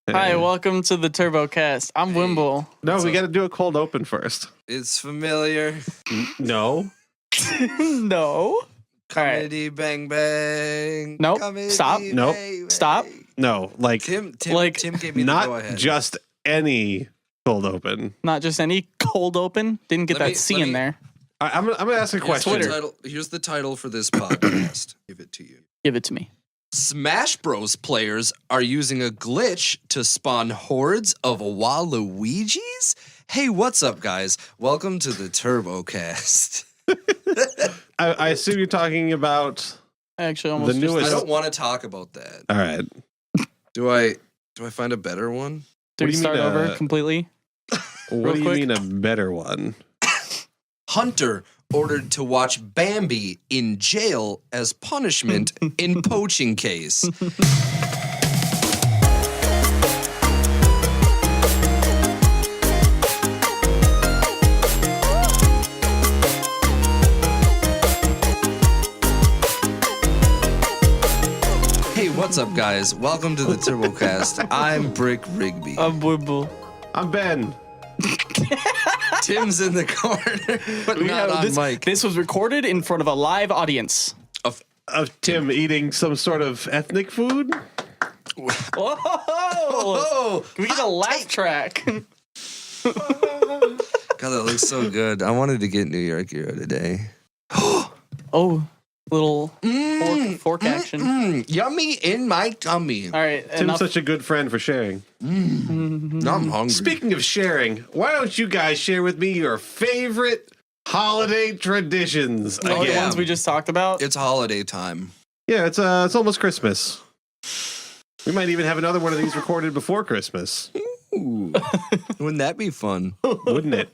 Hi, welcome to the TVRBOCAST. I'm Wimble. No, we got to do a cold open first. It's familiar. No. No. Comedy bang bang. Nope. Comedy Stop. bang, Nope. bang. Stop. No. Like, Tim Like, gave me the go not ahead. just any cold open. Not just any cold open. Didn't get Let that me- C let in me- there. I'm going to ask a question. Twitter. Here's the title for this podcast. Give it to you. Give it to me. Smash Bros players are using a glitch to spawn hordes of Waluigis? Hey, what's up, guys? Welcome to the TVRBOCAST. I assume you're talking about... I actually almost The just newest- I don't want to talk about that. All right. Do I find a better one? Did What we do you start mean, over completely? What do you quick. mean a better one? Hunter ordered to watch Bambi in jail as punishment in poaching case. Hey, what's up, guys? Welcome to the TVRBOCAST. I'm Brick Rigby. I'm Wimble. I'm Ben. Tim's in the corner, but We not have on this, mic. this was recorded in front of a live audience. Of Tim eating some sort of ethnic food? Whoa! Oh, Can we get a laugh track? God, that looks so good. I wanted to get New York Hero today. Oh, little fork action. Yummy in my tummy. All right, Tim's enough. such a good friend for sharing. Now I'm hungry. Speaking of sharing, why don't you guys share with me your favorite holiday traditions? All the yeah. ones we just talked about. It's holiday time. Yeah, it's almost Christmas. We might even have another one of these recorded before Christmas, Ooh. Wouldn't that be fun? wouldn't it?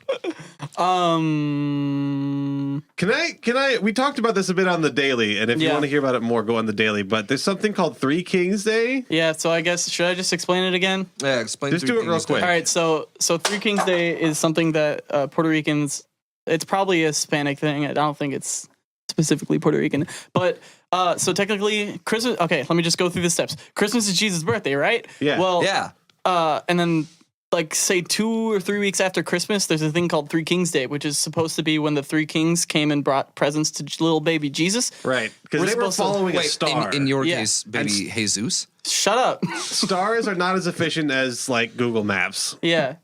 Can I? We talked about this a bit on the daily, and if you Yeah. want to hear about it more, go on the daily. But there's something called Three Kings Day. Yeah, so I guess, should I just explain it again? Yeah, explain. Just Three do it real Kings quick. Day. All right, so Three Kings Day is something that Puerto Ricans, it's probably a Hispanic thing. I don't think it's specifically Puerto Rican. But so technically, Christmas, okay, let me just go through the steps. Christmas is Jesus' birthday, right? Yeah. Well, Yeah. and then, like, say 2 or 3 weeks after Christmas, there's a thing called Three Kings Day, which is supposed to be when the three kings came and brought presents to little baby Jesus. Right, because We're they were supposed to- following a Wait, star. in your Yeah. case, baby Jesus. Shut up. Stars are not as efficient as like Google Maps. Yeah.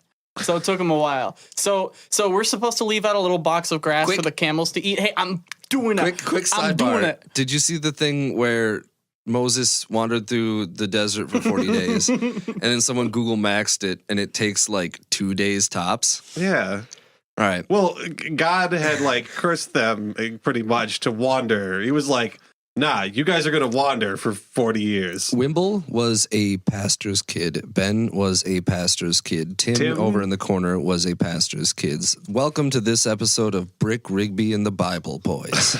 So it took them a while. So we're supposed to leave out a little box of grass Quick- for the camels to eat. Hey, I'm doing it. Quick I'm doing sidebar. it. Did you see the thing where Moses wandered through the desert for 40 days, and then someone Google Maxed it, and it takes like 2 days tops? Yeah. All right. Well, God had like cursed them pretty much to wander. He was like, "Nah, you guys are gonna wander for 40 years." Wimble was a pastor's kid. Ben was a pastor's kid. Tim over in the corner was a pastor's kid. Welcome to this episode of Brick Rigby and the Bible Boys.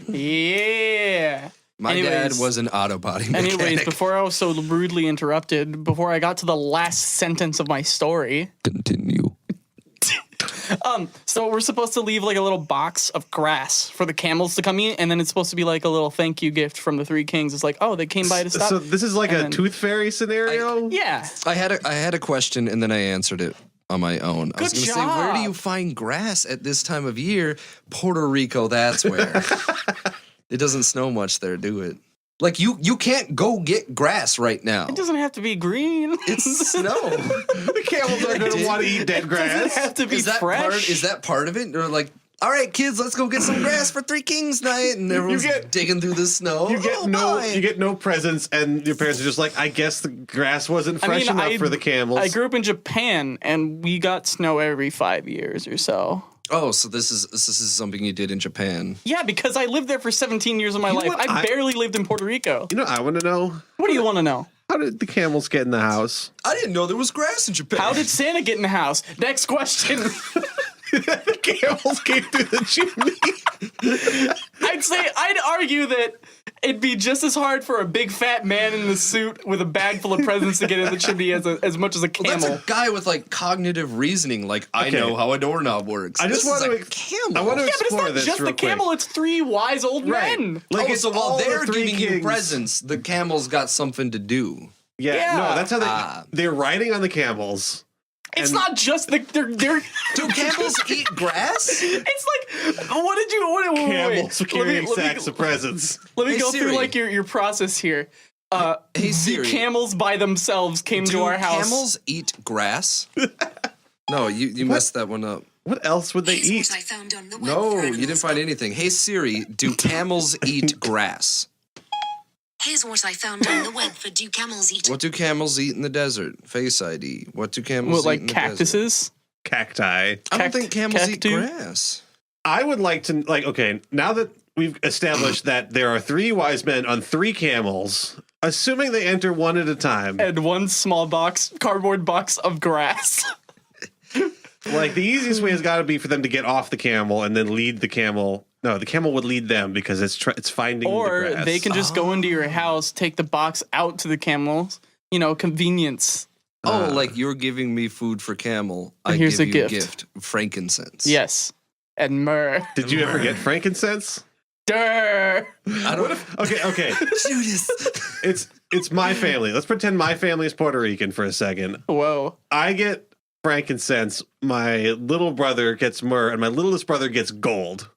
Yeah. My dad was an auto body mechanic. Anyways, before I was so rudely interrupted, before I got to the last sentence of my story, Continue. so we're supposed to leave like a little box of grass for the camels to come eat, and then it's supposed to be like a little thank you gift from the three kings. It's like, oh, they came by to stop. So this is like And a then- tooth fairy scenario. Yeah. I had a question, and then I answered it on my own. I was Good going to say, where do job. you find grass at this time of year? Puerto Rico, that's where. It doesn't snow much there, do it? Like, you can't go get grass right now. It doesn't have to be green. It's snow. The camels are gonna want to eat dead It grass. doesn't have to be Is that fresh. part of it? Or like, all right, kids, let's go get some grass for Three Kings night, and everyone's digging through the snow. You get fine. you get no presents, and your parents are just like, "I guess the grass wasn't fresh enough for the camels." I grew up in Japan, and we got snow every 5 years or so. Oh, so this is something you did in Japan. Yeah, because I lived there for 17 years of my life. what? I barely lived in Puerto Rico. You know, I want to know, What do you want to know? how did the camels get in the house? I didn't know there was grass in Japan. How did Santa get in the house? Next question. The camels came through the chimney. I'd argue that it'd be just as hard for a big fat man in the suit with a bag full of presents to get in the chimney as much as a camel. Well, that's a guy with like cognitive reasoning. Like, I Okay. know how a doorknob works. I just This is want a to camel. I want to Yeah, but it's explore not this just real the camel, quick. it's three wise old men. Like, Oh, it's so while all the they're three giving you kings. presents, the camel's got something to do. Yeah, no, that's how they're riding on the camels. It's not just they're Do camels eat grass? It's like, what did you? Camels carrying sacks of presents. Let me Hey, go Siri. through like your process here. Hey Siri, The camels by themselves came to our house. camels eat grass? No, you messed that one up. What else would they eat? What I found on the web No, for you didn't find anything. Hey Siri, do camels eat grass? Here's what I found on the web for do camels eat. What do camels eat in the desert? Face ID. What do camels What, eat like in the desert? cactuses? Cacti. I don't think camels eat cacti? grass. I would like to, okay, now that we've established that there are 3 wise men on 3 camels, assuming they enter one at a time, And one small cardboard box of grass. like the easiest way has got to be for them to get off the camel and then lead the camel. No, the camel would lead them because it's finding Or the grass. they can just go into your house, take the box out to the camels. Convenience. Like you're giving me food for camel. I Here's give a you gift. frankincense. Yes. And myrrh. Did you ever get frankincense? Durr. I don't. Okay. Judas. It's my family. Let's pretend my family is Puerto Rican for a second. Whoa. I get frankincense. My little brother gets myrrh, and my littlest brother gets gold.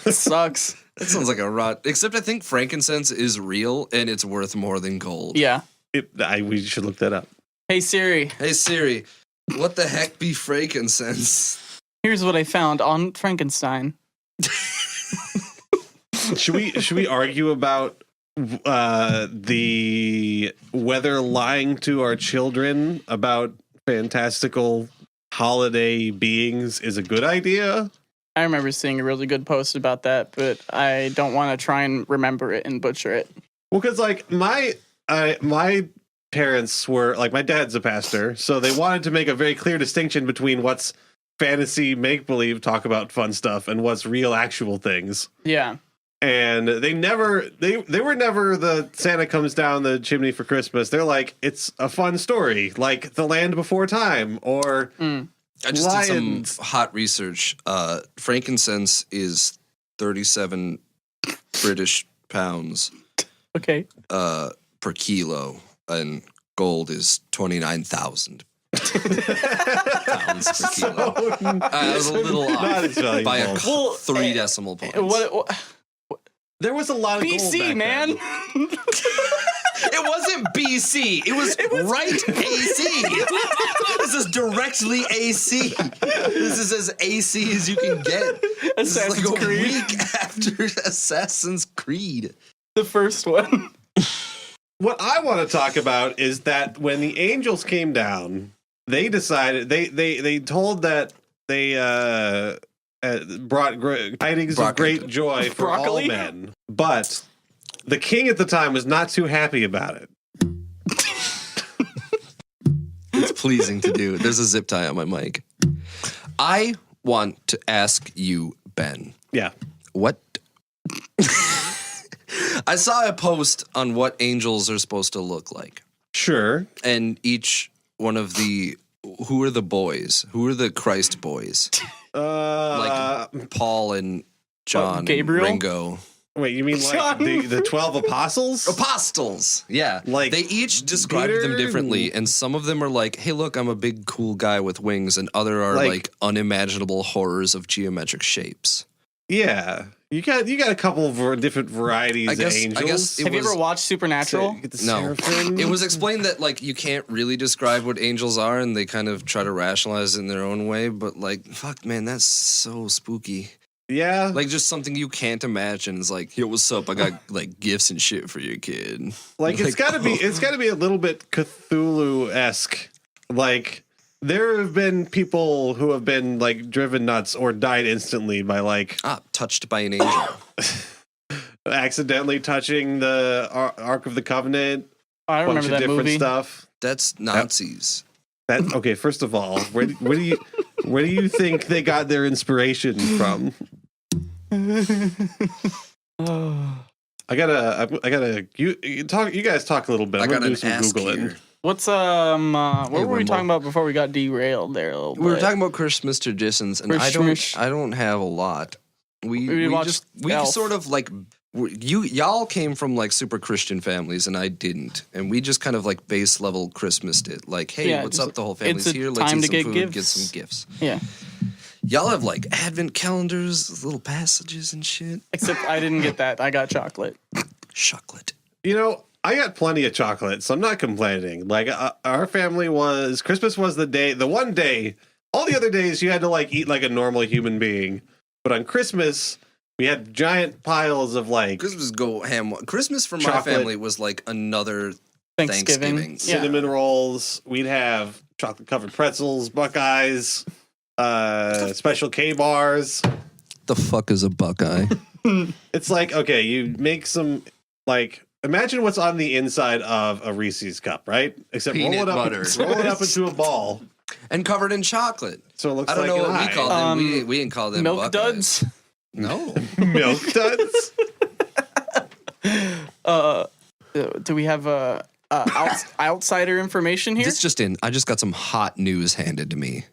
Sucks. That sounds like a rot. Except I think frankincense is real and it's worth more than gold. Yeah. We should look that up. Hey Siri, Hey Siri, what the heck be frankincense? here's what I found on Frankenstein. Should we argue about whether lying to our children about fantastical holiday beings is a good idea? I remember seeing a really good post about that, but I don't want to try and remember it and butcher it. Well, because like my parents were like, my dad's a pastor, so they wanted to make a very clear distinction between what's fantasy make believe, talk about fun stuff, and what's real actual things. Yeah. And they were never the Santa comes down the chimney for Christmas. They're like, it's a fun story, like The Land Before Time or I just Lions. did some hot research. Frankincense is 37 British pounds Okay. per kilo, and gold is 29,000 pounds per kilo. I was a little not off as valuable. by a Well, 3 decimal points. What There was a lot of gold BC, back man? then. It wasn't BC. It was right AC. This is directly AC. This is as AC as you can get. This is Assassin's like a Creed. week after Assassin's Creed. The first one. What I want to talk about is that when the angels came down, they decided they told that they brought tidings of great joy for Broccoli? all men, but the king at the time was not too happy about it. It's pleasing to do. There's a zip tie on my mic. I want to ask you, Ben, Yeah. what? I saw a post on what angels are supposed to look like. Sure. And each one of who are the boys? Who are the Christ boys? Like Paul and John, Gabriel? and Ringo. Wait, you mean like John. the 12 apostles? Apostles. Yeah. Like They each describe them Peter differently, and some of them are like, hey, look, I'm a big cool guy with wings, and other are like unimaginable horrors of geometric shapes. Yeah. You got a couple of different varieties I guess- of angels. I guess it Have you was- ever watched Supernatural? You get the No. seraphim. It was explained that like you can't really describe what angels are, and they kind of try to rationalize it in their own way, but like, fuck, man, that's so spooky. Yeah. Like just something you can't imagine is like, yo, what's up? I got like gifts and shit for your kid. Like it's gotta be a little bit Cthulhu-esque. Like there have been people who have been like driven nuts or died instantly by like touched by an angel. accidentally touching the Ark of the Covenant. I Bunch remember of that different movie. stuff. That's Nazis. That okay. First of all, where do you think they got their inspiration from? I gotta. You talk. You guys talk a little bit. I I'm got gonna do an some ask googling. here. What were we Wimble. talking about before we got derailed there a little bit? We were talking about Christmas traditions, and I don't have a lot. We watched just Elf. sort of like y'all came from like super Christian families and I didn't, and we just kind of like base level Christmased it. Like, hey, Yeah, what's just- up? The whole family's it's a here. Let's time eat to some get food, get gifts. some gifts. Yeah. Y'all have like advent calendars, little passages and shit. Except I didn't get that. I got chocolate. Chocolate. You know, I got plenty of chocolate, so I'm not complaining. Like our family Christmas was the one day. All the other days you had to like eat like a normal human being, but on Christmas we had giant piles of like Christmas go ham. Christmas for my Chocolate. family was like another Thanksgiving. Thanksgiving. Yeah. cinnamon rolls. We'd have chocolate covered pretzels, Buckeyes, special K bars. The fuck is a Buckeye? It's like, okay, you make some like imagine what's on the inside of a Reese's cup, right? Except roll Peanut it up, butter. roll it up into a ball, And covered in chocolate. so it looks I don't like know an what we eye. call them. Um, We didn't call them Milk Buckeyes. duds. No. Milk duds. Do we have outsider information here? This just in. I just got some hot news handed to me.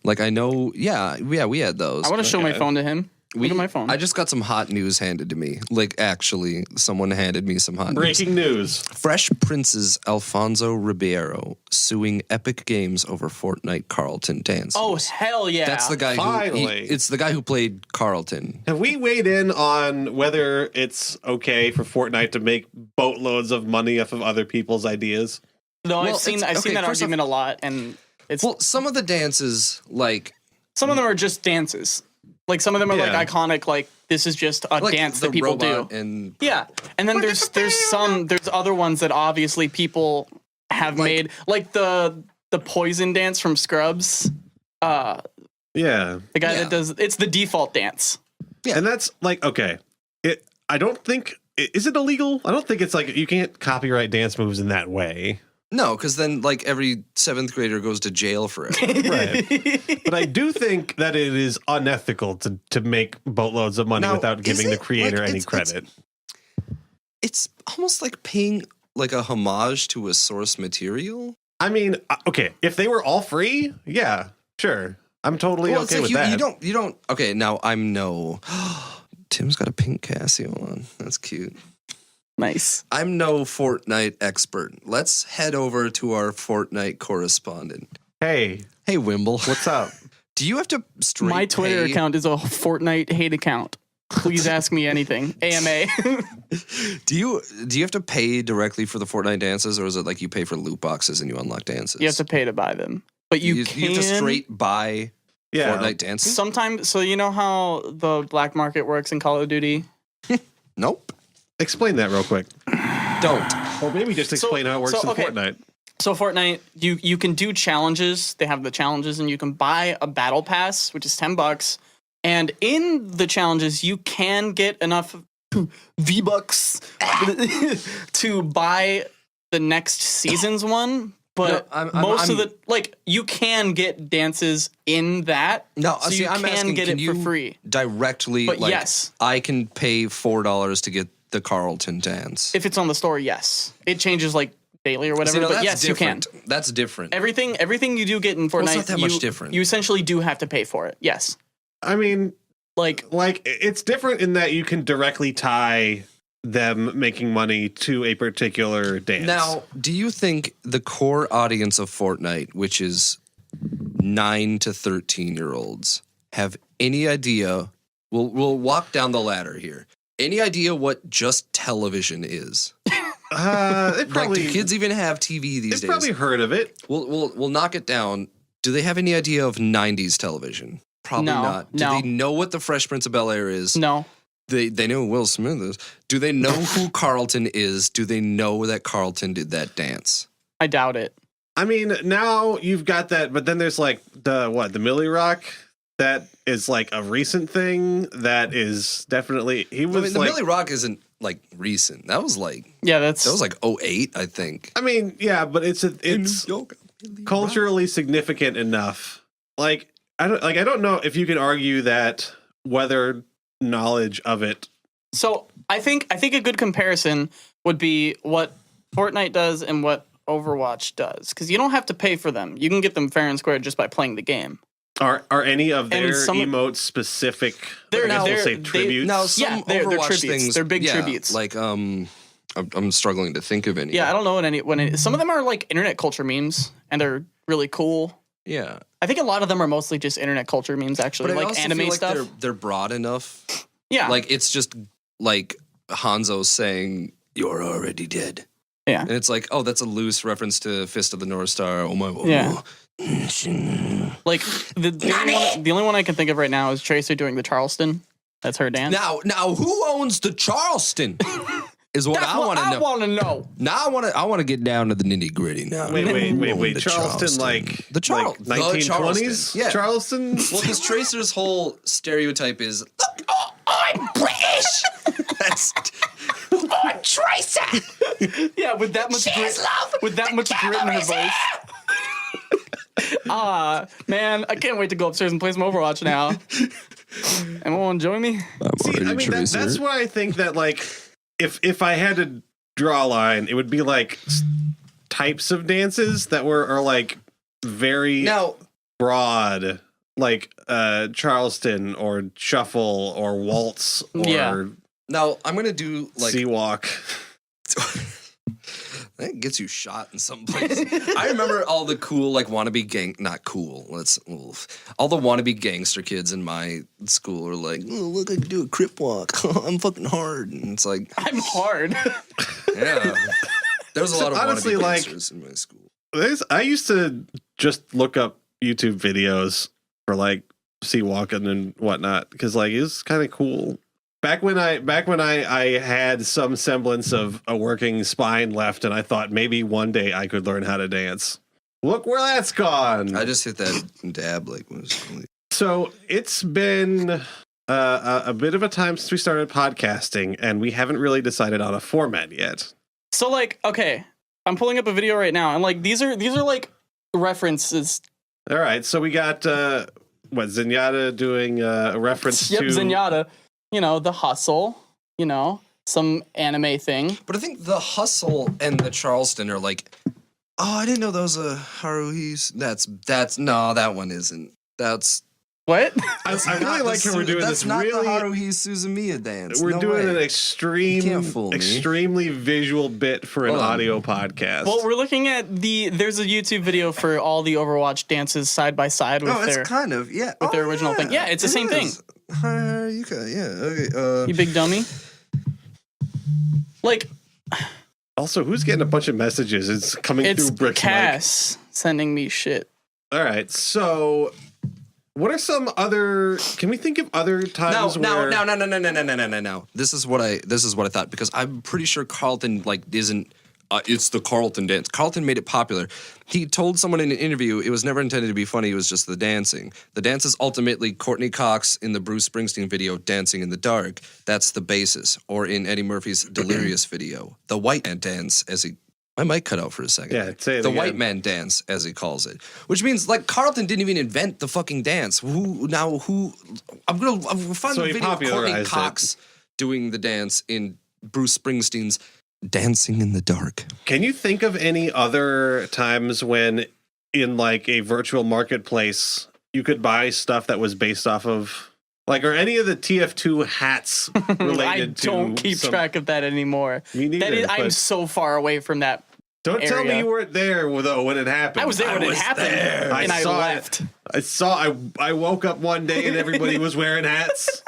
Like I know, yeah, we had those. I want to show my Okay. phone to him. Look at my phone. I just got some hot news handed to me. Like actually, someone handed me some hot news. Breaking news. Fresh Prince's Alfonso Ribeiro suing Epic Games over Fortnite Carlton dances. Oh hell yeah! That's the guy who Finally. it's the guy who played Carlton. Have we weighed in on whether it's okay for Fortnite to make boatloads of money off of other people's ideas? No, Well, I've seen it's- that okay, first argument a lot, and it's Well, some of the dances, like some of them are just dances. Like some of them are Yeah. like iconic. Like this is just a dance the that people do. robot and Yeah, and then there's other ones that obviously people have made, like the poison dance from Scrubs. Yeah. The guy Yeah. that does it's the default dance. Yeah. And that's like, okay. I don't think, is it illegal? I don't think it's like, you can't copyright dance moves in that way. no, because then like every 7th grader goes to jail forever. Right. But I do think that it is unethical to make boatloads of money Now, without is giving the it? creator Like, any it's- credit. It's almost like paying like a homage to a source material. I mean, okay, if they were all free, yeah, sure. I'm totally Well, it's okay like with that. you don't. Okay, now I'm no. Tim's got a pink Casio on. That's cute. Nice. I'm no Fortnite expert. Let's head over to our Fortnite correspondent. Hey, Hey, Wimble. what's up? Do you have to straight My Twitter pay- account is a Fortnite hate account. Please ask me anything. AMA. Do you have to pay directly for the Fortnite dances, or is it like you pay for loot boxes and you unlock dances? You have to pay to buy them, but you you can have to straight buy Yeah. Fortnite dances. sometimes. So you know how the black market works in Call of Duty. Nope. Explain that real quick. Don't. Or maybe just explain how it works in okay. Fortnite. So Fortnite, you can do challenges. They have the challenges, and you can buy a battle pass, which is $10. And in the challenges, you can get enough V-Bucks to buy the next season's one. But No, most of the you can get dances in that. No, so see, you I'm can asking, get can it for you free. directly, But like, yes. I can pay $4 to get the Carlton dance. If it's on the store, yes, it changes like daily or whatever. See, no, but that's yes, different. you can. That's different. Everything you do get in Fortnite, it's not that much different. You essentially do have to pay for it. Yes, I mean, like it's different in that you can directly tie them making money to a particular dance. Now, do you think the core audience of Fortnite, which is 9 to 13-year-olds, have any idea? We'll walk down the ladder here. Any idea what just television is? they probably Like, do kids even have TV these they've days? probably heard of it. We'll knock it down. Do they have any idea of 90s television? Probably No, not. Do no. they know what the Fresh Prince of Bel-Air is? no. They know who Will Smith is. Do they know who Carlton is? Do they know that Carlton did that dance? I doubt it. I mean, now you've got that, but then there's like the Millie Rock that is like a recent thing that is definitely he was I mean, the like Millie Rock isn't like recent. That was like Yeah, that's like 08, I think. I mean, yeah, but it's culturally significant enough. Like I don't know if you can argue that whether knowledge of it. so. I think a good comparison would be what Fortnite does and what Overwatch does, because you don't have to pay for them. You can get them fair and square just by playing the game. Are any of their some- emotes specific? They're- I guess we'll they're- say they- tributes. Now, some they're Overwatch tributes. things, They're big tributes. Like I'm struggling to think of any. Yeah, I don't know when some of them are like internet culture memes, and they're really cool. Yeah. I think a lot of them are mostly just internet culture memes, actually, But I like also anime feel like stuff. they're broad enough. Yeah, Like it's just like Hanzo saying, "You're already dead." yeah. And it's like, oh, that's a loose reference to Fist of the North Star. Oh my. Yeah. Like the only one I can think of right now is Tracer doing the Charleston. That's her dance. Now, who owns the Charleston? Is what That's I want to know. I want to know. Now I want to get down to the nitty gritty now. Wait. The Charleston, like the like 1920s Charleston. Yeah. Charleston. Well, because Tracer's whole stereotype is, look, oh, I'm British. That's I'm Tracer. Yeah, with that much grit, with that much grit in her voice. Man, I can't wait to go upstairs and play some Overwatch now. Anyone want to join me? See, I mean, that's why I think that, like, if I had to draw a line, it would be like types of dances that are like very broad, like Charleston or shuffle or waltz or Now I'm gonna do like sea walk. That gets you shot in some place. I remember all the cool, like, wannabe all the wannabe gangster kids in my school are like, oh, look, I can do a crip walk. I'm fucking hard. And it's like, I'm hard. yeah. There was a lot of Honestly, wannabe like, gangsters in my school. I used to just look up YouTube videos for like sea walking and whatnot because like it was kind of cool. Back when I had some semblance of a working spine left, and I thought maybe one day I could learn how to dance. Look where that's gone. I just hit that dab like So it's been a bit of a time since we started podcasting, and we haven't really decided on a format yet. So like, okay, I'm pulling up a video right now, and like these are like references. All right, so we got Zenyatta doing a reference to Zenyatta. You know, the hustle. You know, some anime thing. But I think the hustle and the Charleston are like, oh, I didn't know that was a Haruhi's. That's no, that one isn't. That's what? I really like how we're doing that's this. Not really, the Haruhi Suzumiya dance. We're No doing way. an extremely visual bit for an audio podcast. Well, we're looking at there's a YouTube video for all the Overwatch dances side by side with it's their kind of with their original thing. Yeah, it's the same thing. You can, okay. You big dummy. Like, also, who's getting a bunch of messages? It's coming it's through Brick's Cass sending me shit. mic. All right, so what are some other? Can we think of other times? No. This is what I thought, because I'm pretty sure Carlton isn't. It's the Carlton dance. Carlton made it popular. He told someone in an interview it was never intended to be funny. It was just the dancing. The dance is ultimately Courtney Cox in the Bruce Springsteen video, Dancing in the Dark. That's the basis. Or in Eddie Murphy's Delirious video, the white man dance, as he... My mic cut out for a second. Yeah, say it The again. white man dance, as he calls it. Which means, like, Carlton didn't even invent the fucking dance. I'm gonna find So the he video of Courtney popularized it. Cox doing the dance in Bruce Springsteen's Dancing in the Dark. Can you think of any other times when, in like a virtual marketplace, you could buy stuff that was based off of, like, are any of the TF2 hats related I don't to? keep track of that anymore. Me neither. I'm but so far away from that. don't tell me area. you weren't there though when it happened. I was there when it happened, there. and I saw left. I woke up one day and everybody was wearing hats.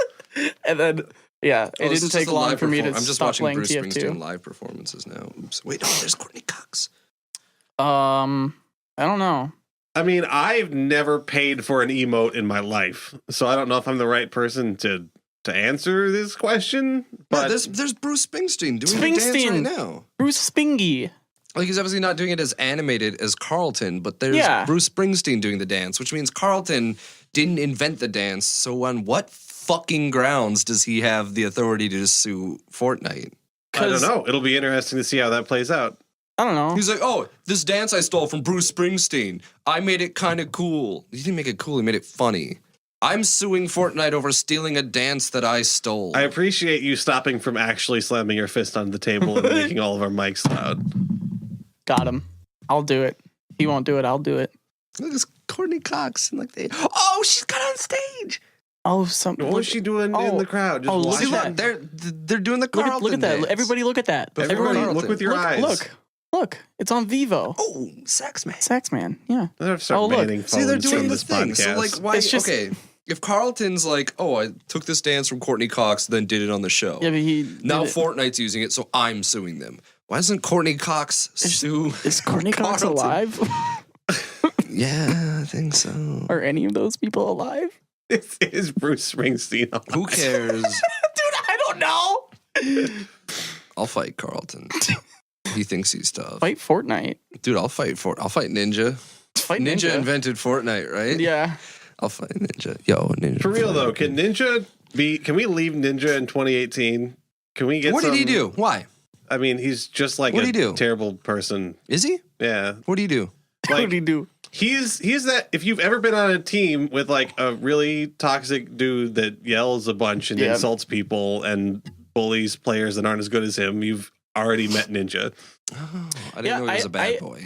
And then, yeah, it didn't take long for me to I'm just stop watching playing Bruce TF2. Springsteen live performances now. Oops. Wait, there's Courtney Cox. I don't know. I mean, I've never paid for an emote in my life, so I don't know if I'm the right person to answer this question. But Yeah, there's Bruce Springsteen doing the dance right now. Bruce Spingy. Like, he's obviously not doing it as animated as Carlton, but there's Bruce Springsteen doing the dance, which means Carlton didn't invent the dance. So on what fucking grounds does he have the authority to sue Fortnite? I don't know. It'll be interesting to see how that plays out. I don't know. He's like, oh, this dance I stole from Bruce Springsteen. I made it kind of cool. He didn't make it cool. He made it funny. I'm suing Fortnite over stealing a dance that I stole. I appreciate you stopping from actually slamming your fist on the table and making all of our mics loud. Got him. I'll do it. He won't do it. I'll do it. Look, it's Courtney Cox. And like, oh, Oh, she's got on stage. Oh, What was she doing in the crowd? Just look See, watching? at look, they're doing the Carlton look at that. dance. Everybody look at that. But Everybody, Carlton. look with your eyes. Look. It's on Vivo. Oh, sax man. Saxman. Yeah. They have to start Oh, look. banning See, they're phones doing from the this thing. podcast. So, like, why? It's just- Okay, if Carlton's like, oh, I took this dance from Courtney Cox, then did it on the show. Yeah, but he Now did it- Fortnite's using it, so I'm suing them. Why doesn't Courtney Cox sue? Is Courtney Cox Carlton? alive? Yeah, I think so. Are any of those people alive? Is Bruce Springsteen on? Who cares? Dude, I don't know. I'll fight Carlton. He thinks he's tough. Fight Fortnite. Dude, I'll fight Ninja. Fight Ninja invented Fortnite, right? Yeah. I'll fight Ninja. Yo, Ninja. For real though, can Ninja be? Can we leave Ninja in 2018? Can we get? What did he do? Why? I mean, he's just like What'd a he do? terrible person. Is he? Yeah, What do you do? What like did he do? he's that. If you've ever been on a team with like a really toxic dude that yells a bunch and Yeah. insults people and bullies players that aren't as good as him, you've already met Ninja. Oh, I didn't know he was a bad boy.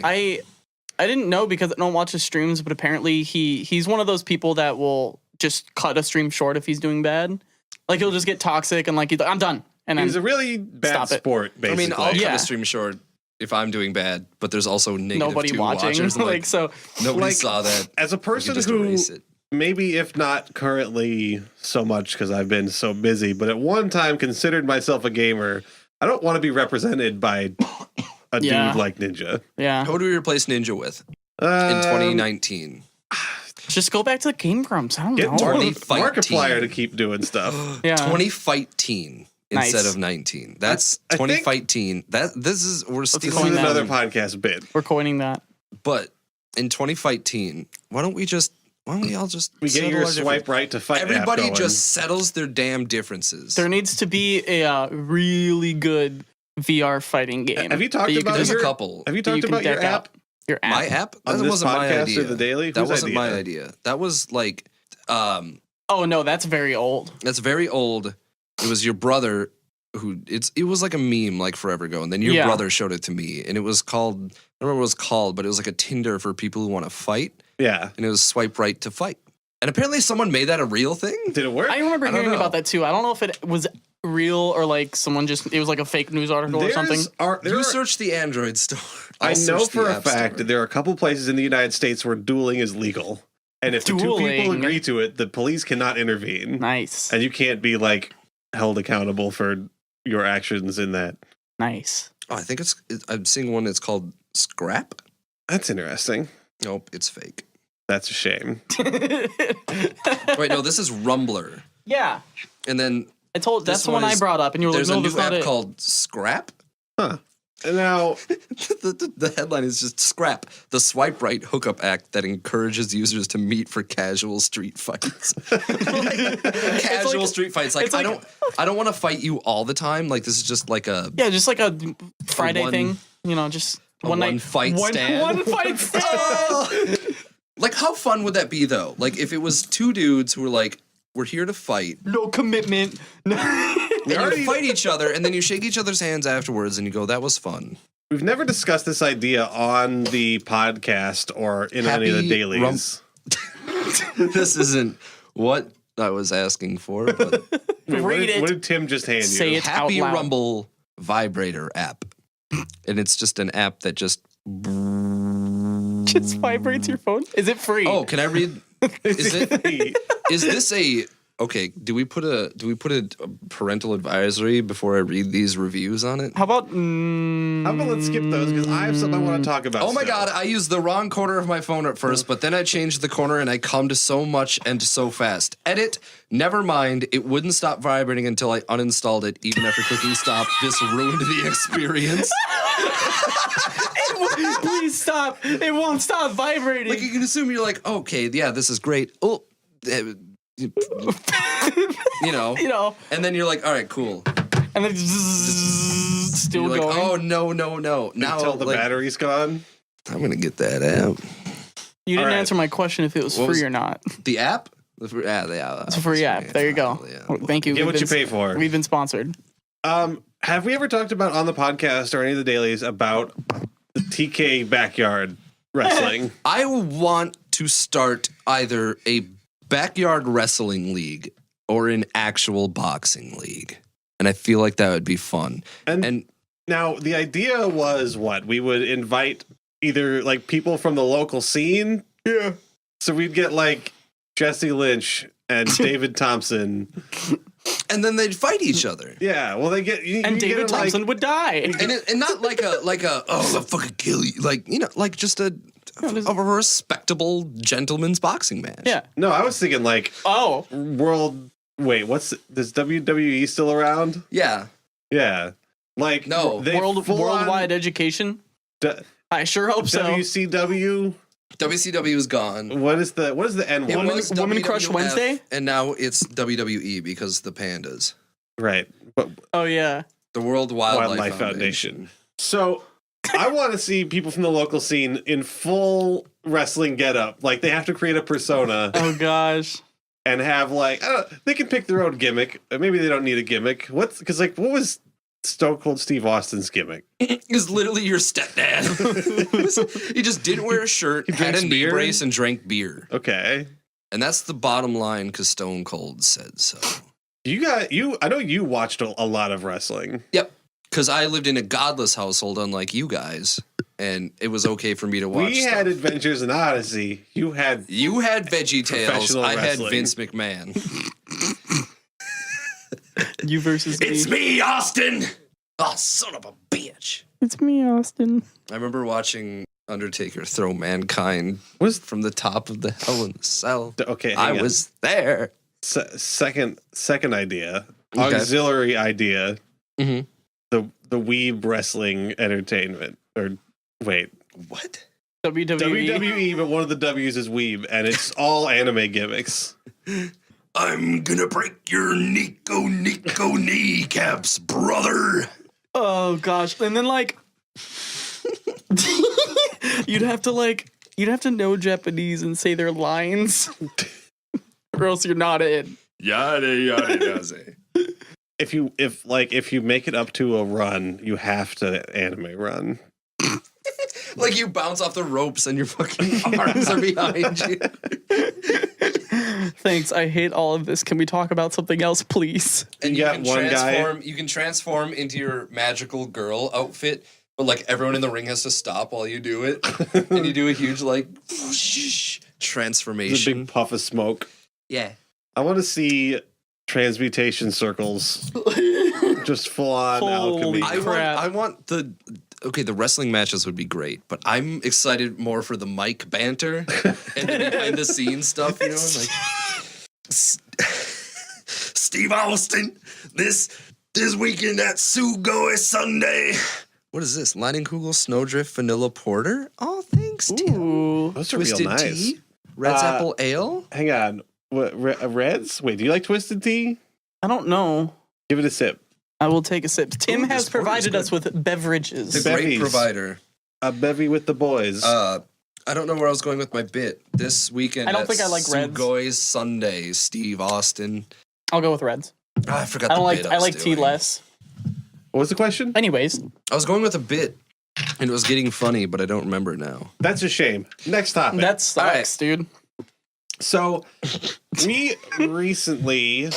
I didn't know because I don't watch his streams, but apparently he's one of those people that will just cut a stream short if he's doing bad. Like he'll just get toxic and like he's like, I'm done. And then He's a really bad Stop it. sport. I Basically, mean, I'll cut Yeah. a stream short if I'm doing bad, but there's also negative nobody two watching. watchers. Like so nobody like, saw that. as a We could person just who erase it. maybe if not currently so much because I've been so busy, but at one time considered myself a gamer, I don't want to be represented by a Yeah. dude like Ninja. yeah. Who do we replace Ninja with in 2019? Just go back to the Game Grumps. I don't Get know. Markiplier to keep doing stuff. Yeah. 2015 Nice. instead of 19. That's I think- 2015. We're This stealing coin is that. another podcast bit. We're coining that. But in 2015, why don't we all just We get settle your our swipe difference? right to fight. app Everybody going. just settles their damn differences. There needs to be a really good VR fighting game. Have you talked that you about can- There's your- a couple. Have you that talked can about your deck app? out. Your app. My app? On That this wasn't my podcast or idea. the Daily? That Whose wasn't my idea? idea. That was like, Oh no, that's very old. that's very old. It was your brother who it was like a meme like forever ago, and then your Yeah. brother showed it to me, and it was called, I don't remember what it was called, but it was like a Tinder for people who want to fight, Yeah. and it was swipe right to fight. And apparently someone made that a real thing. Did it work? I remember I don't hearing know. about that too. I don't know if it was real or like someone just it was like a fake news article or something. You search the Android store. I'll I know search the for a App fact Store. that there are a couple places in the United States where dueling is legal. And if the two people Dueling. agree to it, the police cannot intervene. Nice. And you can't be like held accountable for your actions in that. Nice. Oh, I think I'm seeing one that's called Scrap. That's interesting. Nope, it's fake. That's a shame. Wait, no, this is Rumbler. Yeah. And then I told This that's the one one I is- brought up and you were like, there's no, a new that's not app it. called Scrap. Huh. And now, The headline is just Scrap, the swipe right hookup act that encourages users to meet for casual street fights. Casual like- street fights. Like, it's like- I don't want to fight you all the time. Like, this is just like a Yeah, just like a Friday one- thing. You know, just a one night one fight one, stand. One fight stand. like, how fun would that be though? Like, if it was two dudes who were like, we're here to fight. No commitment. And you fight each other, and then you shake each other's hands afterwards, and you go, "That was fun." we've never discussed this idea on the podcast or in any of the Happy dailies. This isn't what I was asking for, but Wait, Read it. What did Tim just hand Say you? it. Happy out loud. Rumble vibrator app, and it's just an app that just. Just vibrates your phone. Is it free? Oh, can I read? Is it? Is this a? Okay, do we put a parental advisory before I read these reviews on it? How about? How about let's skip those because I have something I want to talk about. Oh my still. god, I used the wrong corner of my phone at first, but then I changed the corner and I come to so much and so fast. Edit, never mind, it wouldn't stop vibrating until I uninstalled it, even after clicking stop. This ruined the experience. Please stop! It won't stop vibrating. Like, you can assume you're like, okay, yeah, this is great. Oh, you know. you know, And then you're like, all right, cool. and then still You're like, going. oh, no. Now, Until the like, battery's gone. I'm going to get that app. You didn't All right. answer my question if it was What free was- or not. The app? The app. It's a free app. There you go. Yeah. Well, thank you. Get We've what you been- pay for. We've been sponsored. Have we ever talked about on the podcast or any of the dailies about the TK backyard wrestling? I want to start either a backyard wrestling league or an actual boxing league. And I feel like that would be fun. And now the idea was what? We would invite either like people from the local scene. Yeah. So we'd get like Jesse Lynch and David Thompson. And then they'd fight each other. Yeah, well, they get and David Thompson would die, and not like a I'll fucking kill you, like like just a respectable gentleman's boxing match. Yeah. No, I was thinking like world. Wait, is WWE still around? Yeah. Yeah, like no worldwide education. I sure hope so. WCW. WCW is gone. What is the N one? Women Crush Wednesday, and now it's WWE because the pandas. Right. But oh yeah, the World Wildlife Foundation. So I want to see people from the local scene in full wrestling getup. Like they have to create a persona. Oh gosh. And have like they can pick their own gimmick. Maybe they don't need a gimmick. What was Stone Cold Steve Austin's gimmick? Is literally your stepdad. He just didn't wear a shirt, had a knee brace, and drank beer. Okay. And that's the bottom line because Stone Cold said so. I know you watched a lot of wrestling. Yep. Because I lived in a godless household, unlike you guys, and it was okay for me to watch. We had Adventures in Odyssey. You had Veggie Tales. I had wrestling. Vince McMahon. You versus me. It's me, Austin. Oh, son of a bitch. It's me, Austin. I remember watching Undertaker throw Mankind from the top of the Hell in the Cell. Okay, I was there. Second idea, auxiliary idea. Mm-hmm. The Weeb Wrestling Entertainment. Or wait, what? WWE, but one of the W's is Weeb, and it's all anime gimmicks. I'm gonna break your Nico kneecaps, brother. Oh gosh, and then like you'd have to know Japanese and say their lines, or else you're not in. Yada yada yada. If you make it up to a run, you have to anime run. Like you bounce off the ropes and your fucking arms are behind you. Thanks. I hate all of this. Can we talk about something else, please? And you can transform into your magical girl outfit, but like everyone in the ring has to stop while you do it. And you do a huge like transformation. There's a big puff of smoke. Yeah. I want to see transmutation circles. Just full on alchemy. I want the wrestling matches would be great, but I'm excited more for the mic banter and the behind the scenes stuff, you know, like Steve Austin, this weekend at Sugoi Sunday. What is this? Leinenkugel, Snowdrift, Vanilla Porter? Oh, thanks, Tim. Ooh. Those are Twisted real nice. Tea? Red's Apple Ale? Hang on. What, Reds? Wait, do you like Twisted Tea? I don't know. Give it a sip. I will take a sip. Tim has provided us with beverages. The great provider. A bevy with the boys. I don't know where I was going with my bit. This weekend I don't think I like Reds. Sugoi Sunday, Steve Austin. I'll go with Reds. Oh, I forgot the bit I like tea less. What was the question? Anyways. I was going with a bit, and it was getting funny, but I don't remember now. That's a shame. Next topic. That sucks, dude. So, we recently...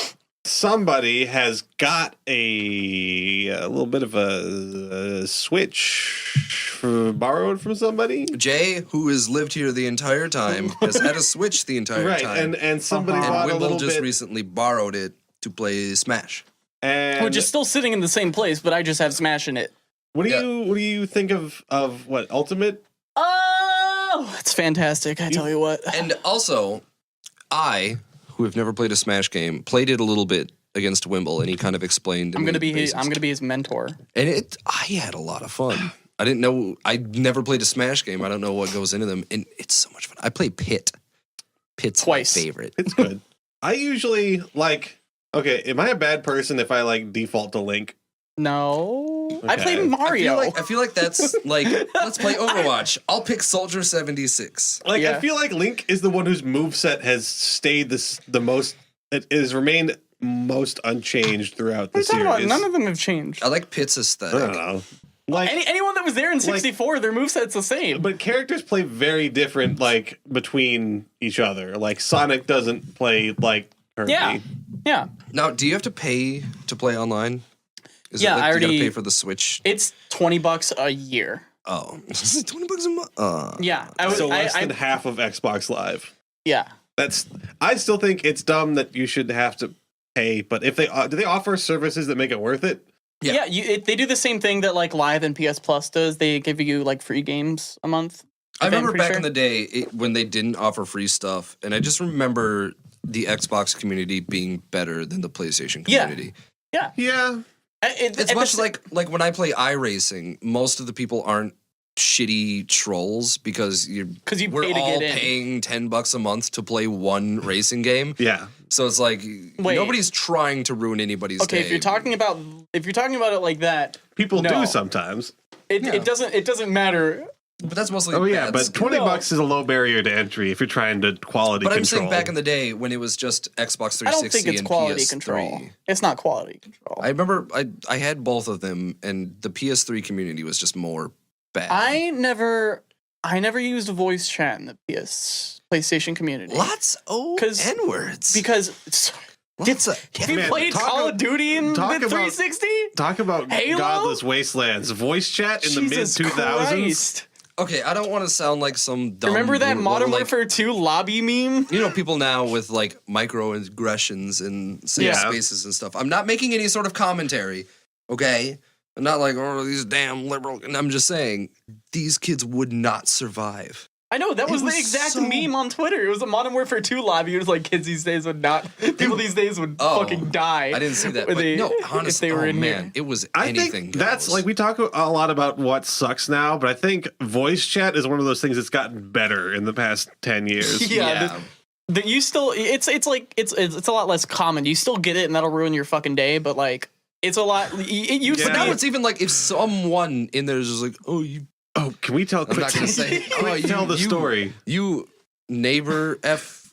Somebody has got a little bit of a Switch borrowed from somebody. Jay, who has lived here the entire time, has had a Switch the entire time. And somebody And bought a Wimble little just bit. recently borrowed it to play Smash. And Which is still sitting in the same place, but I just have Smash in it. what do you think of what Ultimate? Oh, it's fantastic. I tell you what. And also, I, who have never played a Smash game, played it a little bit against Wimble, and he kind of explained. I'm gonna be his mentor. And I had a lot of fun. I didn't know. I never played a Smash game. I don't know what goes into them, and it's so much fun. I played Pit. Pit's Twice. my favorite. It's good. I usually like. Okay, am I a bad person if I like default to Link? No, I Okay. play Mario. I feel like that's like let's play Overwatch. I'll pick Soldier 76. Like Yeah. I feel like Link is the one whose moveset has stayed the most. It has remained most unchanged throughout the What are you talking about? series. None of them have changed. I like Pit's I aesthetic. don't know. Like Anyone that was there in 64, their moveset's the same. but characters play very different, like between each other. Like Sonic doesn't play like Kirby. Yeah. Now, do you have to pay to play online? Is Yeah, it like I you already- gotta pay for the Switch? It's $20 a year. Oh, is it $20 a month? Yeah. So less than half of Xbox Live. Yeah. I still think it's dumb that you should have to pay. But if they do, they offer services that make it worth it. Yeah. They do the same thing that like Live and PS Plus does. They give you like free games a month. I Okay, I'm remember pretty back sure. in the day when they didn't offer free stuff, and I just remember the Xbox community being better than the PlayStation Yeah. community. Yeah. It's much like when I play iRacing, most of the people aren't shitty trolls because we're pay to all get in. paying $10 a month to play one racing game. Yeah. So it's like nobody's trying to ruin anybody's day. if you're talking about it like that, People No. do sometimes. it doesn't matter. But that's mostly Oh yeah, bad but stuff. $20 is a low barrier to entry if you're trying to quality But control. I'm saying back in the day when it was just Xbox 360 I don't think it's and quality PS3. control. It's not quality control. I remember I had both of them, and the PS3 community was just more bad. I never used voice chat in the PlayStation community. Lots of 'Cause- N-words. Because Lots of have you Man, played talk Call about- of Duty in the talk about- 360? Talk about Halo? godless wastelands. Voice chat in the mid Jesus 2000s. Christ. Okay, I don't want to sound like some dumb. Remember that Modern like, Warfare 2 lobby meme? You know, people now with like microaggressions and safe Yeah. spaces and stuff. I'm not making any sort of commentary, okay? I'm not like, oh, these damn liberal. And I'm just saying, these kids would not survive. I know, that was the was exact so- meme on Twitter. It was a Modern Warfare 2 lobby. It was like kids these days would not, people these days would Oh, fucking die. I didn't see that. when But they- no, if honestly, they were in man, here. it was I anything. think that's goes. like we talk a lot about what sucks now, but I think voice chat is one of those things that's gotten better in the past 10 years. Yeah, that you still it's like it's a lot less common. You still get it and that'll ruin your fucking day, but like it's a lot it used Yeah. to But now be it's even like if someone in there is just like, oh, you. Oh, can we tell? I'm not gonna say. Quick tell the story. You neighbor F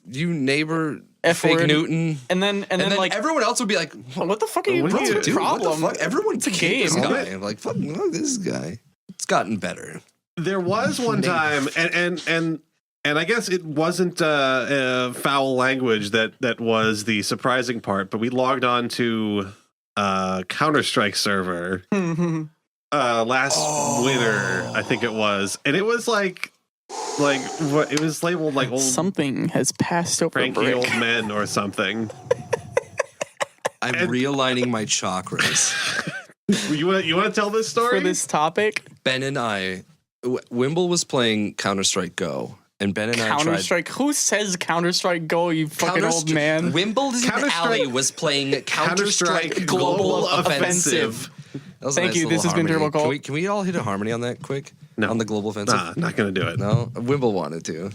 F fake word. Newton. and then And then like everyone else would be like, what the fuck are you what what's do your you do? problem? What the fuck? Everyone It's a hate this game. guy. I'm like, fuck this guy. It's gotten better. There was one time, and I guess it wasn't foul language that was the surprising part, but we logged on to Counter-Strike server last winter, I think it was, and it was like what it was labeled like old Something has passed over cranky brick. old men or something. I'm realigning my chakras. You want to tell this story? For this topic. Ben and I, Wimble was playing Counter-Strike Go, and Ben and I Counter tried. Strike. Who says Counter Strike Go, you fucking old man? Wimble's Counter-Strike- Alley was playing Counter-Strike Counter-Strike Global Global Offensive. That was a Thank nice you, this little has been harmony. Turbo Cult. Can we all hit a harmony on that quick? No. On the Global Offensive? Nah, not gonna do it. No? Wimble wanted to.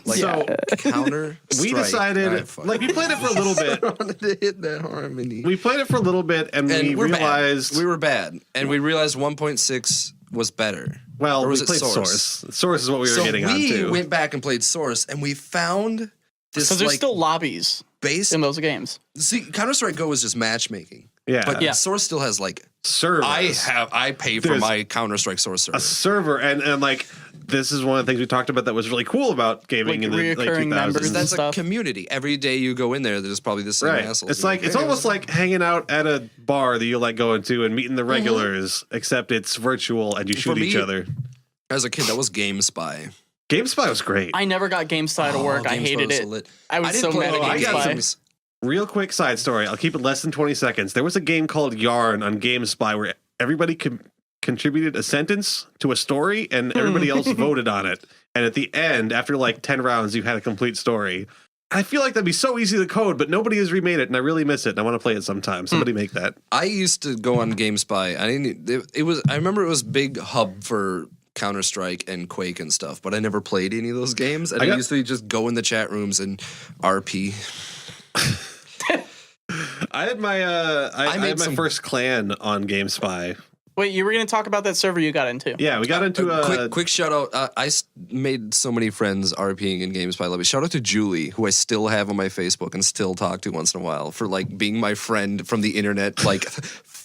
Like, So Counter we decided, like, we played it for a little bit. I wanted to hit that harmony. We played it for a little bit, and we we're realized bad. We were bad. And we realized 1.6 was better. well, Or we was it played Source. Source is what we were So getting we onto. went back and played Source, and we found this Because there's like still lobbies base. in those games. See, Counter-Strike Go is just matchmaking. Yeah, But Yeah. Source still has like servers. I pay for There's my Counter-Strike Source server. a server, and like this is one of the things we talked about that was really cool about gaming Like in the late reoccurring 2000s. members. That's a stuff. community. Every day you go in there, there's probably the same Right. assholes. It's like it's almost like hanging out at a bar that you like going to and meeting the regulars, except it's virtual and you shoot For each me- other. as a kid, that was GameSpy. GameSpy was great. I never got GameSpy to work. I GameSpy hated was it. so lit. I was didn't so play mad the at I got GameSpy. Real quick side story. I'll keep it less than 20 seconds. There was a game called Yarn on GameSpy where everybody contributed a sentence to a story and everybody else voted on it. And at the end, after like 10 rounds, you had a complete story. I feel like that'd be so easy to code, but nobody has remade it, and I really miss it, and I want to play it sometime. Somebody make that. I used to go on GameSpy. I didn't. It was. I remember it was big hub for Counter-Strike and Quake and stuff, but I never played any of those games. And I used to just go in the chat rooms and RP. I had my I made had my some- first clan on GameSpy. Wait, you were going to talk about that server you got into? Yeah, we got into a Quick shout out. Made so many friends RPing in GameSpy lobby. Shout out to Julie, who I still have on my Facebook and still talk to once in a while for like being my friend from the internet like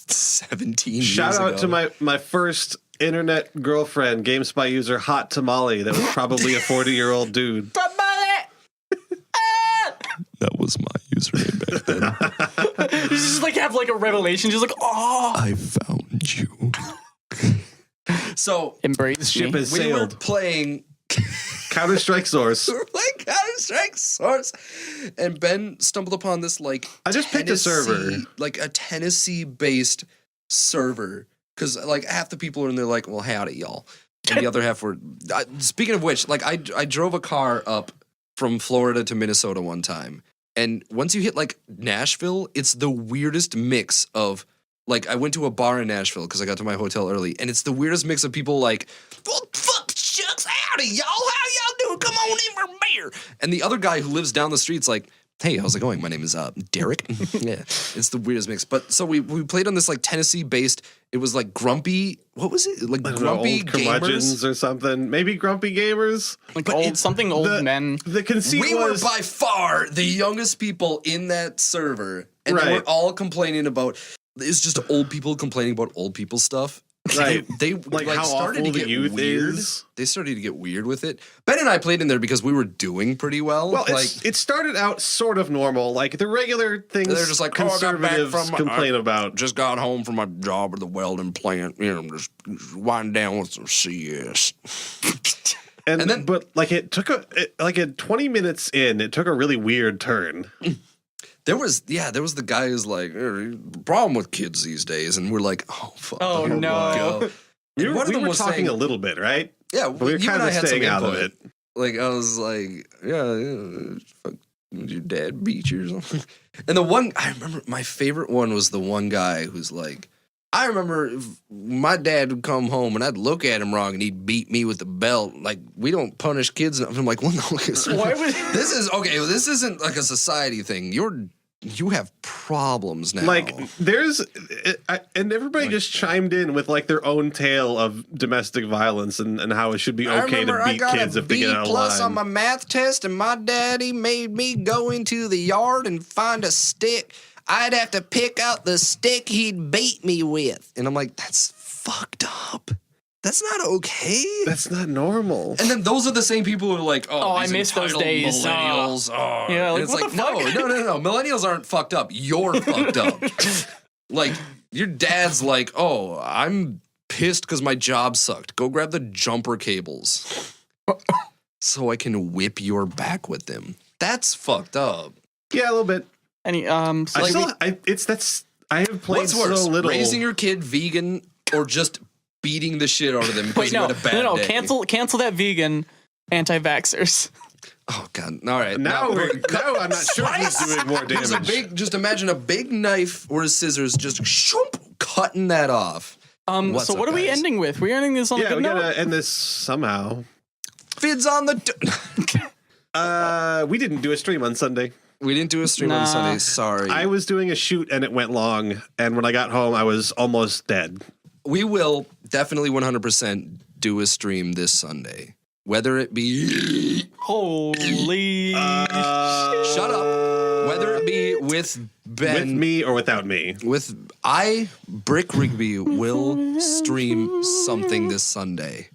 17 years shout out ago. to my first internet girlfriend, GameSpy user Hot Tamale, that was probably a 40-year-old dude. That was my username back then. You just like have like a revelation. Just like, oh, I found you. So embrace Ship me. has we were sailed. playing Counter-Strike Source. we were playing Counter-Strike Source, and Ben stumbled upon this like I just picked a server. like a Tennessee-based server, because like half the people are in there like, well, howdy, y'all, and the other half were. Speaking of which, like I drove a car up from Florida to Minnesota one time, and once you hit like Nashville, it's the weirdest mix of. Like, I went to a bar in Nashville because I got to my hotel early, and it's the weirdest mix of people like, well, fuck, shucks, howdy, y'all, how y'all doing? Come on in for a beer. And the other guy who lives down the street's like, hey, how's it going? My name is Derek. Yeah, it's the weirdest mix. But so we played on this like Tennessee-based, it was like grumpy, what was it? Like grumpy Old gamers? curmudgeons or something. Maybe grumpy gamers. Like But old something old men. The conceit We was were by far the youngest people in that server, and they were Right. all complaining about. It's just old people complaining about old people stuff. Right. They like how started awful to the get youth weird. is. They started to get weird with it. Ben and I played in there because we were doing pretty well. Well, like it started out sort of normal, like the regular things. They're just like, oh, I got back conservatives from complain about. just got home from my job at the welding plant. You know, I'm just winding down with some CS. And then- then, but like it took like at 20 minutes in, it took a really weird turn. There was the guy who's like, problem with kids these days, and we're like, oh fuck, Oh, here we no. go. We And were, one of them we were was talking saying, a little bit, right? yeah, But we were you and kind I of had some staying out of input. it. Like I was like, yeah, fuck, did your dad beat you or something? And the one I remember, my favorite one was the one guy who's like, I remember if my dad would come home and I'd look at him wrong and he'd beat me with the belt. Like, we don't punish kids. And I'm like, well, no, Why would- this is okay. Well, this isn't like a society thing. You have problems now. Like and everybody just chimed in with like their own tale of domestic violence and how it should be okay to beat kids if they get out of line. on my math test, and my daddy made me go into the yard and find a stick. I'd have to pick out the stick he'd beat me with. And I'm like, that's fucked up. That's not okay. That's not normal. And then those are the same people who are like, Oh, I these miss those entitled days. millennials. Oh. Yeah, like, And it's what like, the fuck? no. Millennials aren't fucked up. You're fucked up. Like, your dad's like, oh, I'm pissed because my job sucked. Go grab the jumper cables so I can whip your back with them. That's fucked up. Yeah, a little bit. Any I so have played What's worse, so little. raising your kid vegan or just beating the shit out of them because wait, you no, had a bad no, day? cancel that vegan anti-vaxxers. Oh god! All right, now I'm not sure he's doing more There's damage. just imagine a big knife or a scissors just shoop, cutting that off. What's So up, what are we guys? ending with? We're ending this on a Yeah, good we note. gotta end this somehow. Fids on the. We didn't do a stream on Sunday. We didn't do a stream Nah. on Sunday. Sorry. I was doing a shoot and it went long. And when I got home, I was almost dead. We will definitely 100% do a stream this Sunday, whether it be Holy shut up, whether it be with Ben. With me or without me. Brick Rigby will stream something this Sunday.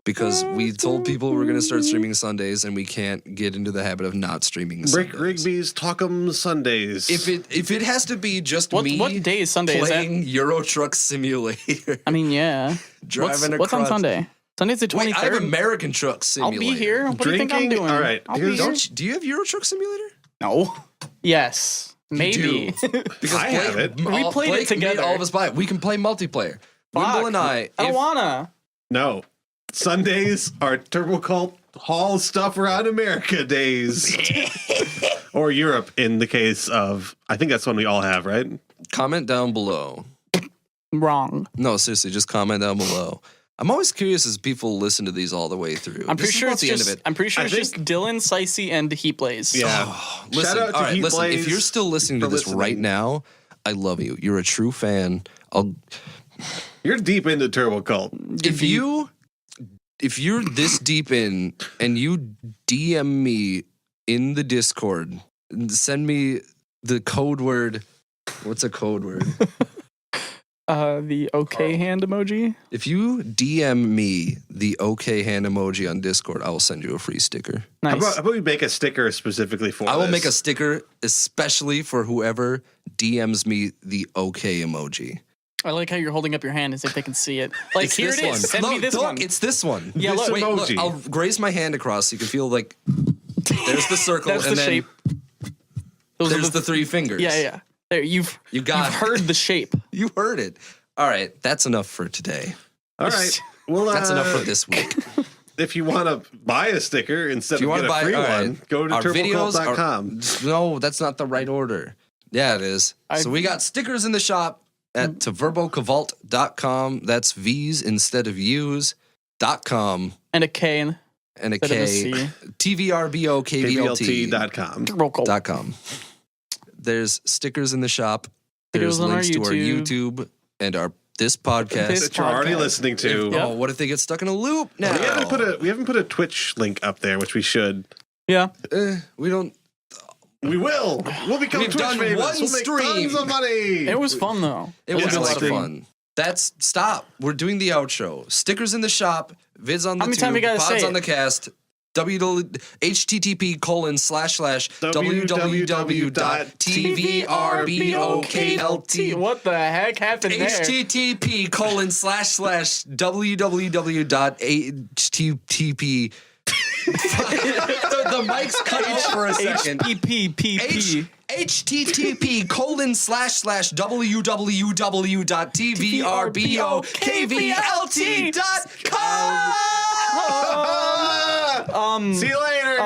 Because we told people we're going to start streaming Sundays and we can't get into the habit of not streaming Brick Sundays. Rigby's Talk'em Sundays. If it has to be just me what day is Sunday? Is that? playing Euro Truck Simulator, I mean, yeah. driving What's on across- Sunday? Sunday's the 23rd. Wait, I have American Truck I'll Simulator. be here. What do you think I'm Drinking? doing? All right, I'll be here's- here. Do you have Euro Truck Simulator? No. Yes. Maybe. Because I have it. We played it Blake together. made all of us buy it. We can play multiplayer. Fuck. Wimble and I don't if- wanna. No. Sundays are Turbo Cult haul stuff around America days. Or Europe in the case of, I think that's one we all have, right? comment down below. Wrong. No, seriously, just comment down below. I'm always curious as people listen to these all the way through. I'm This pretty is sure about it's the just. end of it. I'm pretty sure I it's just think- Dylan, Sicey, and Heat Blaze. Yeah. Listen, Shout out to all right, Heat listen. If Blaze you're still listening to for this right listening. now, I love you. You're a true fan. You're deep into Turbo Cult. If you're this deep in and you DM me in the Discord, send me the code word. What's a code word? the okay hand emoji. If you DM me the OK hand emoji on Discord, I will send you a free sticker. Nice. How about we make a sticker specifically for I will this? make a sticker especially for whoever DMs me the OK emoji. I like how you're holding up your hand as if they can see it. Like, It's here this it is. one. Send me this look, one. It's this one. Yeah, This look. Wait, emoji. look, I'll raise my hand across so you can feel like there's the circle That's and the then shape. Those are there's the three fingers. Yeah. There, you've got it. heard the shape. You heard it. All right, that's enough for today. All right. Well, That's enough for this week. If you want to buy a sticker instead you of wanna get a buy- free all one, right. go to Our videos are- TurboCult.com. No, that's not the right order. Yeah, it is. So we got stickers in the shop at TVRBOCAST.com. That's V's instead of U's.com. And a K in And a instead of a K. C. KVLT.com. TVRBOCAST.com. There's stickers in the shop. There's Videos on our links to our YouTube and this podcast. This That you're already podcast. listening to. Yep. Oh, what if they get stuck in a loop now? We haven't put a Twitch link up there, which we should. Yeah. We don't. We will. We'll become We've Twitch done famous. one We'll make stream. tons of money. It was fun, though. It Yeah, was a it's lot of like- fun. That's stop. We're doing the outro. Stickers in the shop. Vids on the How many times you gotta pods say on the it? cast. http://www.tvrbokt. What the heck happened there? http://www.http. the mic's cut out for a second. HPPP. http://www.tvrbokt.com. See you later.